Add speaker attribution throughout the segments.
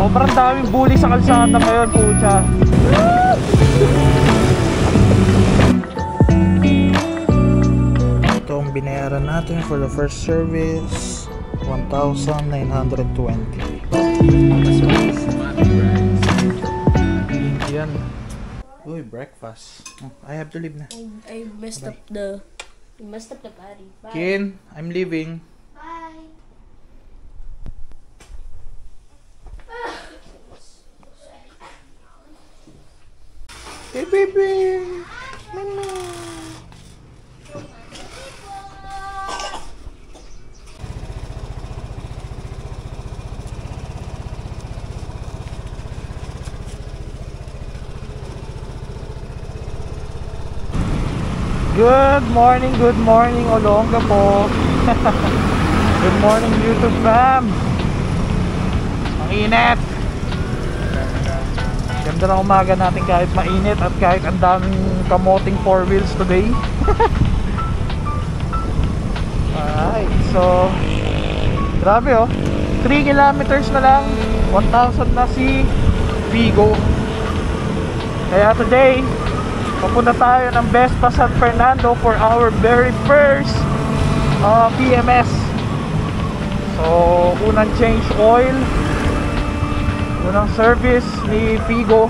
Speaker 1: Sobrang daming bully sa kalsada ngayon, pucha. Ito ang binayaran natin for the first service, 1,920. Yan. Uy, breakfast. I have to leave na.
Speaker 2: I messed up the party. Bye.
Speaker 1: Kin, I'm leaving.
Speaker 2: Bye.
Speaker 1: Hey, baby. Mama. Good morning, Olonga po. Good morning, YouTube fam. Ang init. Ganda ng umaga natin kahit mainit at kahit ang daming kamoting 4 wheels today. Alright, so grabe oh, 3 kilometers na lang, 1,000 na si Vigo. Kaya today papunta tayo ng Vespa San Fernando for our very first PMS. So unang change oil, unang service ni Vigo.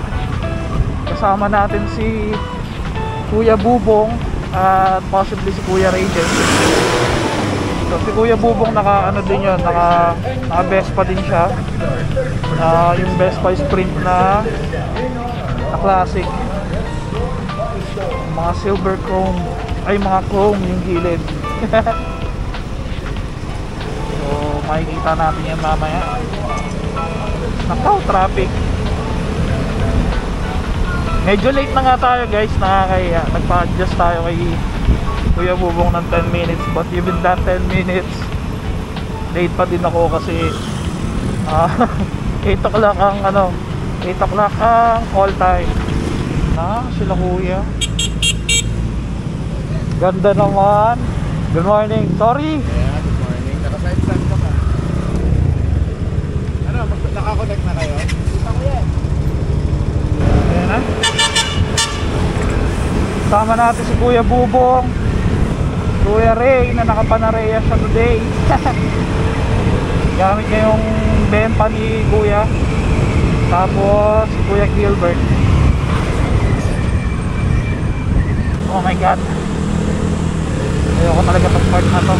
Speaker 1: Kasama natin si Kuya Bubong at possibly si Kuya Raiden. So si Kuya Bubong naka ano din yun, naka Vespa din siya, yung Vespa Sprint na classic, mga silver chrome, ay mga chrome yung gilid. So makikita natin yan mamaya. Nakaw, traffic. Medyo late na nga tayo guys, nakakaya. Nagpa-adjust tayo kay Kuya Bubong ng 10 minutes, but even that 10 minutes late pa din ako kasi 8 o'clock ang 8 o'clock ang call time na sila kuya. Ganda naman. Good morning. Sorry.
Speaker 3: Yeah, good morning. Naka-side stand ka pa. Ano, nakakonect na kayo? Kita ko yan.
Speaker 1: Ayan na. Sama natin si Kuya Bubong, Kuya Ray na nakapanareya siya today. Gamit niya yung bempa ni Kuya. Tapos si Kuya Gilbert. Oh my god, ayoko talaga pag part na to.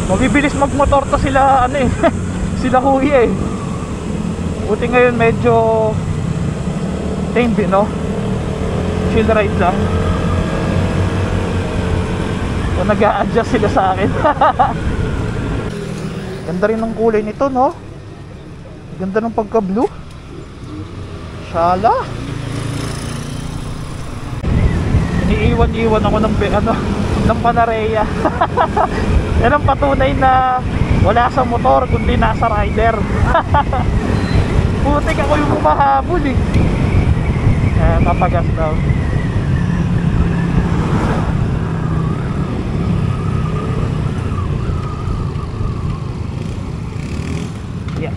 Speaker 1: Mabibilis magmotor to sila sila kuya eh. Buti ngayon medyo tame din, no? Chill ride lang. So nag-a-adjust sila sa akin. Ganda rin ng kulay nito, no? Ganda ng pagka-blue. Shala. Iniiwan-iwan ako ng panareya. Yan ang patunay na wala sa motor kundi nasa rider. Putik ako yung humahabol eh. Papagas daw. Yeah.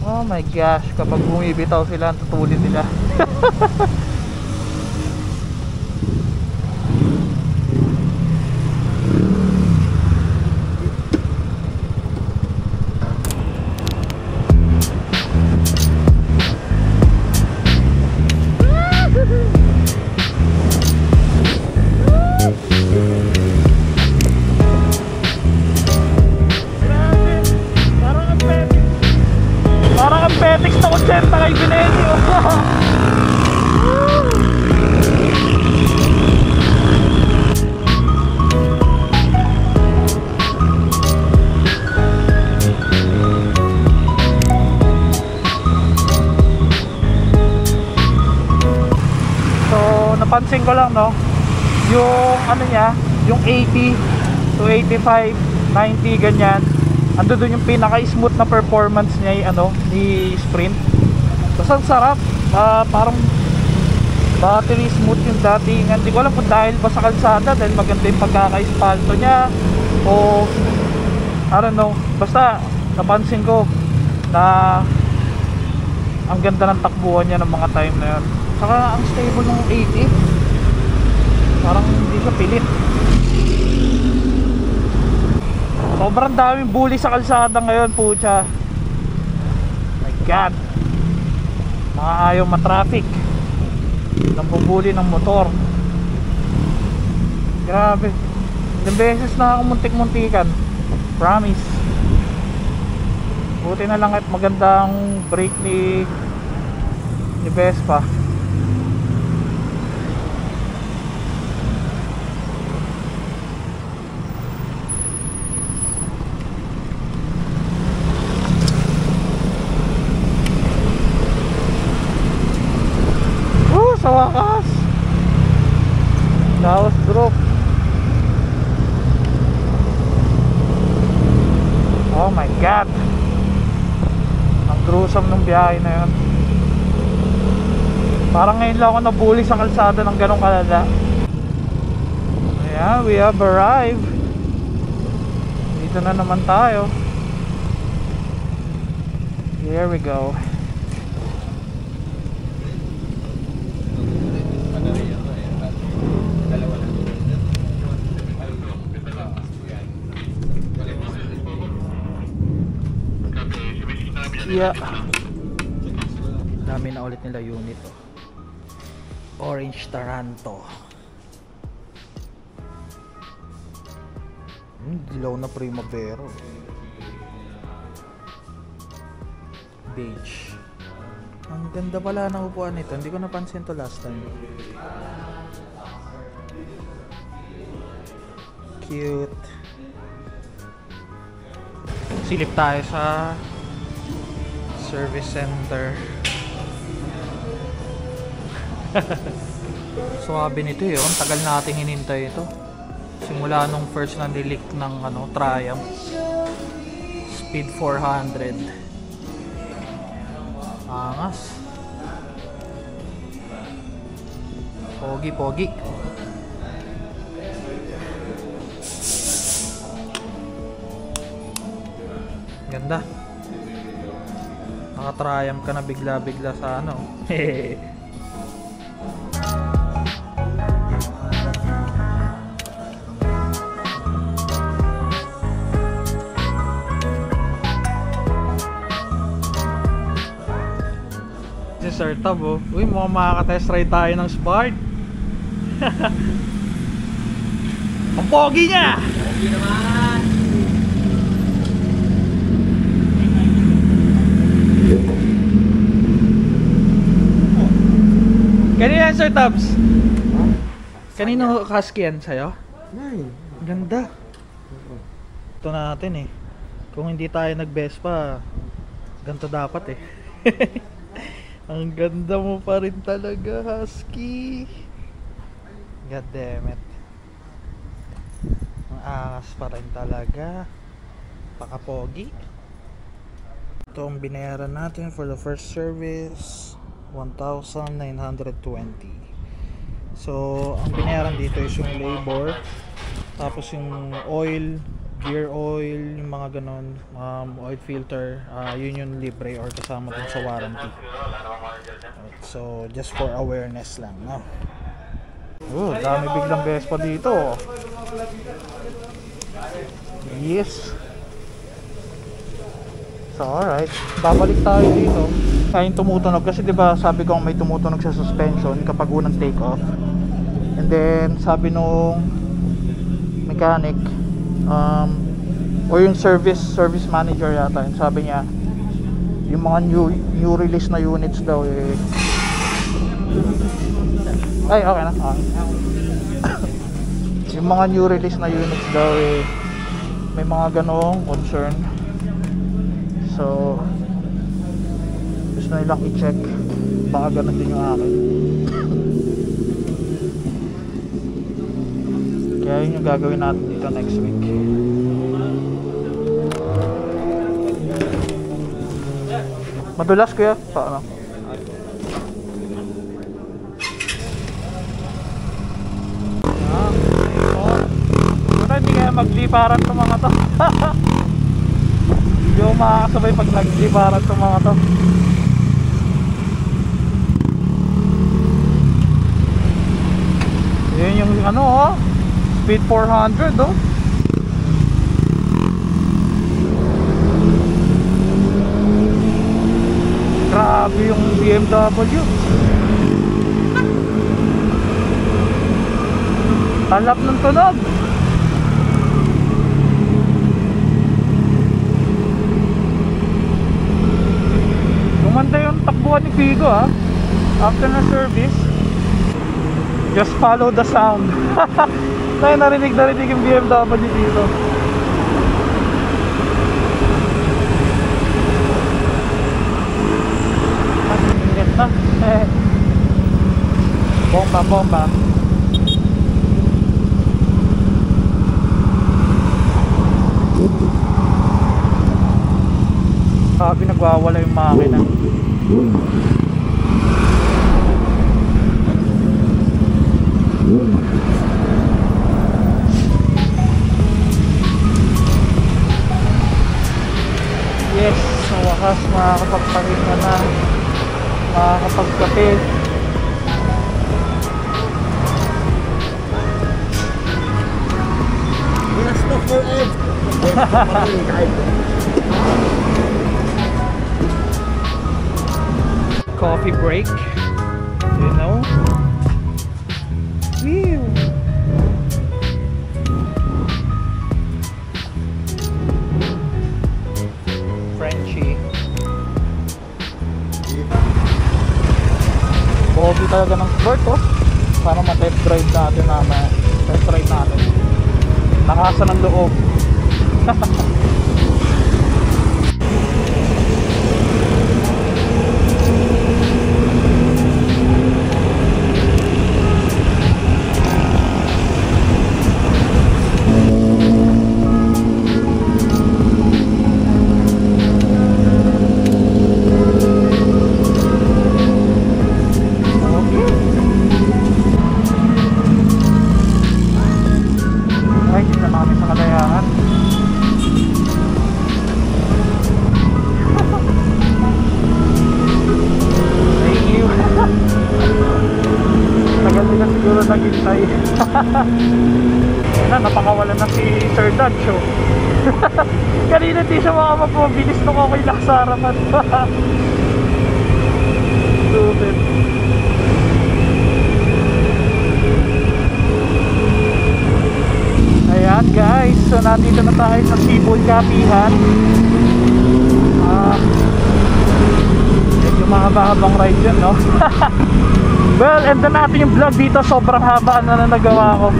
Speaker 1: Oh my gosh, kapag bumibitaw sila, tutulin nila. Parang ang petiks na konserta kay Binenyo. So napansin ko lang, no, yung niya, yung 80 to 85, 90 ganyan, ando doon yung pinaka-smooth na performance niya, ni Sprint. Basta ang sarap. Parang battery smooth yung datingan. Hindi ko alam kung dahil ba sa kalsada, dahil maganda yung pagkaka-espalto niya, o I don't know. Basta napansin ko na ang ganda ng takbuhan niya ng mga time na yun. Saka ang stable ng 80. Parang hindi siya pilit. Sobrang daming bully sa kalsada ngayon, pucha. My God. Mga ayaw matraffic. Nambubuli ng motor. Grabe. Ilang beses na ako muntik-muntikan. Promise. Buti na lang at magandang brake ni Vespa. Sa wakas Laos drop. Oh my God, ang gruesome ng biyahe na yun. Parang ngayon lang ako nabully sa kalsada ng ganong kalala. Ayan, we have arrived. Dito na naman tayo. Here we go. Yeah. Dami na ulit nila unit, Orange Taranto. Dilaw na Primavera. Beige. Ang ganda pala ng upuan nito. Hindi ko napansin to last time. Cute. Silip tayo sa service center. Suwabe nito yun. Tagal nating hinintay ito. Simula nung first na nilik ng Triumph. Speed 400. Angas. Pogi. Ganda. Naka-Triumph ka na bigla-bigla sa Si Sir Tab, uy, mukhang makaka-test ride tayo ng Spark. Ang pogi niya!
Speaker 3: Pogi naman!
Speaker 1: Kanino yan, Sir Tabs? Kanino husky yan sa'yo? Ganda. Ito natin Kung hindi tayo nag-Vespa, ganito dapat Ang ganda mo pa rin talaga, husky. God damn it. Ang angas pa rin talaga. Pakapogi. Ito ang binayaran natin for the first service. 1,920. So, ang binayaran dito is yung labor, tapos yung oil, gear oil, yung mga ganon, oil filter, yun yung libre or kasama dun sa warranty. So, just for awareness lang, no? Dami biglang Vespa dito. Yes. So, alright, babalik tayo dito. Yung tumutunog kasi 'di ba sabi ko may tumutunog sa suspension kapag unang take off. And then sabi nung mechanic o yung service manager yata, sabi niya yung mga new release na units daw ay okay na. Yung mga new release na units daw may mga ganong concern. So gusto nilang i-check, baka ganun din yung akin. Kaya yun yung gagawin natin dito next week. Madulas kuya? Paano? Hindi kaya magliparan itong mga to. Hindi ko makakasabay pag nagliparan itong mga to. Yun yung ano oh, speed 400 oh. Grabe yung BMW. Talap ng tunog. Gumanda yung takbuhan ni Figo ah. After na service, just follow the sound. Tayo narinig yung BMW dito. Ingat na. Bomba, bomba. Sabi nagwawala yung makina. Yes, sa wakas makakapagpahinga na, makakapagkape.
Speaker 3: Yes, no for it.
Speaker 1: Coffee break, you know. Whew. Frenchie. Pogi talaga ng sport oh. Para ma-test drive natin naman. Test drive natin. Nakasa ng loob. Naghintay. Napakawalan na si Sir Dutch oh. Kanina di siya makapagpabilis nung ako'y nasa harapan. Stupid. Ayan guys, so nandito na tayo sa Sibol Kapihan. Medyo mahaba-habang ride yun no. Well, end na natin yung vlog dito. Sobrang haba na nagawa ko.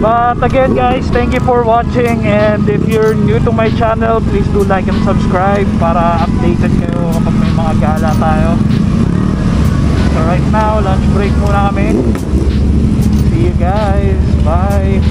Speaker 1: But again guys, thank you for watching. And if you're new to my channel, please do like and subscribe para updated kayo kapag may mga gala tayo. So right now, lunch break muna kami. See you guys. Bye.